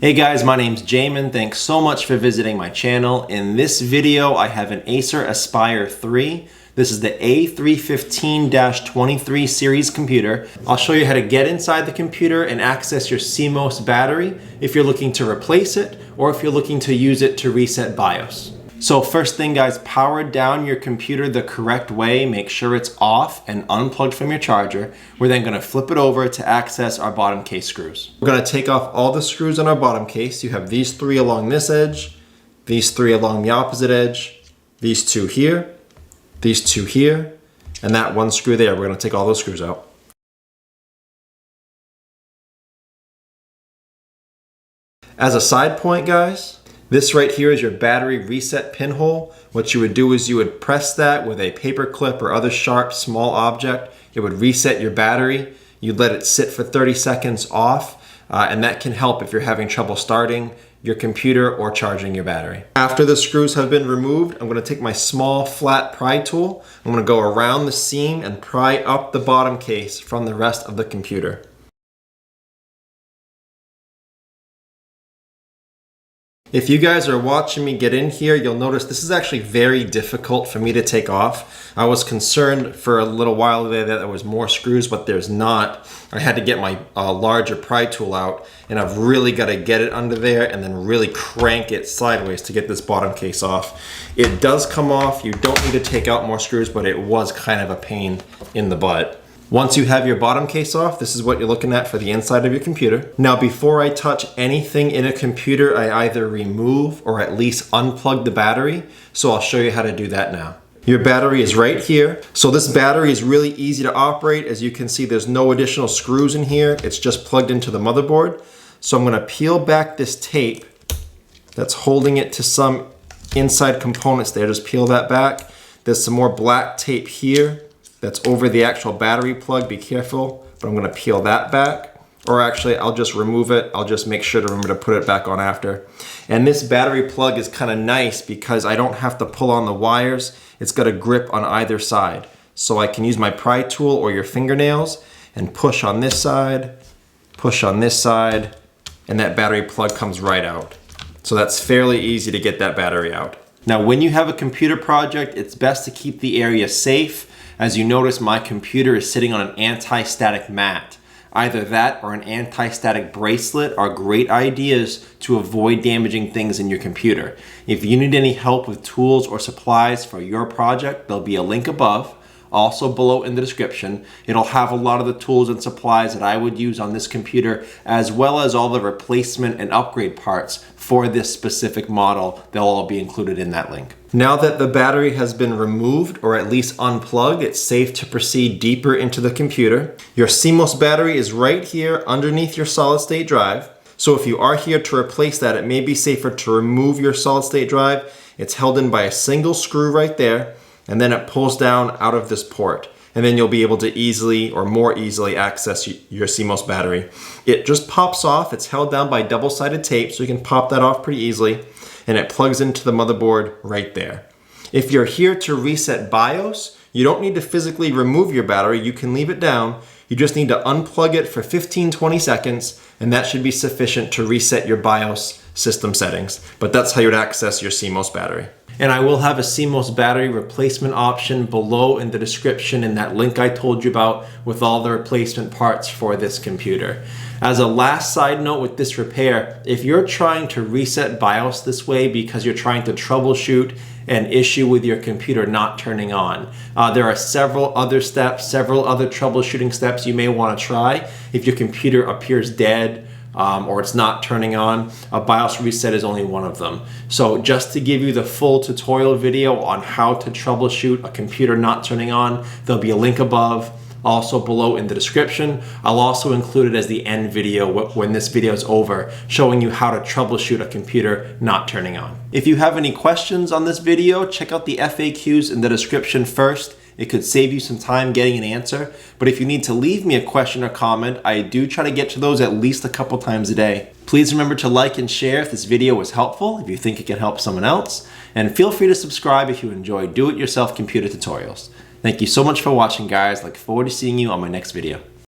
Hey guys, my name's Jamin. Thanks so much for visiting my channel. In this video, I have an Acer Aspire 3. This is the A315-23 series computer. I'll show you how to get inside the computer and access your CMOS battery if you're looking to replace it or if you're looking to use it to reset BIOS. So first thing guys, power down your computer the correct way. Make sure it's off and unplugged from your charger. We're then going to flip it over to access our bottom case screws. We're going to take off all the screws on our bottom case. You have these three along this edge, these three along the opposite edge, these two here, these two here, and that one screw there. We're going to take all those screws out. As a side point guys, this right here is your battery reset pinhole. What you would do is you would press that with a paper clip or other sharp small object. It would reset your battery. You'd let it sit for 30 seconds off, and that can help if you're having trouble starting your computer or charging your battery. After the screws have been removed, I'm going to take my small flat pry tool. I'm going to go around the seam and pry up the bottom case from the rest of the computer. If you guys are watching me get in here, you'll notice this is actually very difficult for me to take off. I was concerned for a little while there that there was more screws, but there's not. I had to get my larger pry tool out, and I've really got to get it under there and then really crank it sideways to get this bottom case off. It does come off. You don't need to take out more screws, but it was kind of a pain in the butt. Once you have your bottom case off, this is what you're looking at for the inside of your computer. Now, before I touch anything in a computer, I either remove or at least unplug the battery. So I'll show you how to do that now. Your battery is right here. So this battery is really easy to operate. As you can see, there's no additional screws in here. It's just plugged into the motherboard. So I'm gonna peel back this tape that's holding it to some inside components there. Just peel that back. There's some more black tape here that's over the actual battery plug. Be careful, but I'm gonna peel that back. Or actually, I'll just remove it. I'll just make sure to remember to put it back on after. And this battery plug is kind of nice because I don't have to pull on the wires. It's got a grip on either side. So I can use my pry tool or your fingernails and push on this side, and that battery plug comes right out. So that's fairly easy to get that battery out. Now, when you have a computer project, it's best to keep the area safe. As you notice, my computer is sitting on an anti-static mat. Either that or an anti-static bracelet are great ideas to avoid damaging things in your computer. If you need any help with tools or supplies for your project, there'll be a link above. Also below in the description, it'll have a lot of the tools and supplies that I would use on this computer, as well as all the replacement and upgrade parts for this specific model. They'll all be included in that link. Now that the battery has been removed or at least unplugged, it's safe to proceed deeper into the computer. Your CMOS battery is right here underneath your solid state drive. So if you are here to replace that, it may be safer to remove your solid state drive. It's held in by a single screw right there, and then it pulls down out of this port. And then you'll be able to easily or more easily access your CMOS battery. It just pops off. It's held down by double-sided tape, so you can pop that off pretty easily. And it plugs into the motherboard right there. If you're here to reset BIOS, you don't need to physically remove your battery. You can leave it down. You just need to unplug it for 15-20 seconds, and that should be sufficient to reset your BIOS system settings. But that's how you would access your CMOS battery. And I will have a CMOS battery replacement option below in the description in that link I told you about with all the replacement parts for this computer. As a last side note with this repair, if you're trying to reset BIOS this way because you're trying to troubleshoot an issue with your computer not turning on, there are several other steps, several other troubleshooting steps you may want to try. If your computer appears dead, or it's not turning on, a BIOS reset is only one of them. So just to give you the full tutorial video on how to troubleshoot a computer not turning on, there'll be a link above, also below in the description. I'll also include it as the end video when this video is over, showing you how to troubleshoot a computer not turning on. If you have any questions on this video, check out the FAQs in the description first. It could save you some time getting an answer. But if you need to leave me a question or comment, I do try to get to those at least a couple times a day. Please remember to like and share if this video was helpful, if you think it can help someone else. And feel free to subscribe if you enjoy do-it-yourself computer tutorials. Thank you so much for watching, guys. Look forward to seeing you on my next video.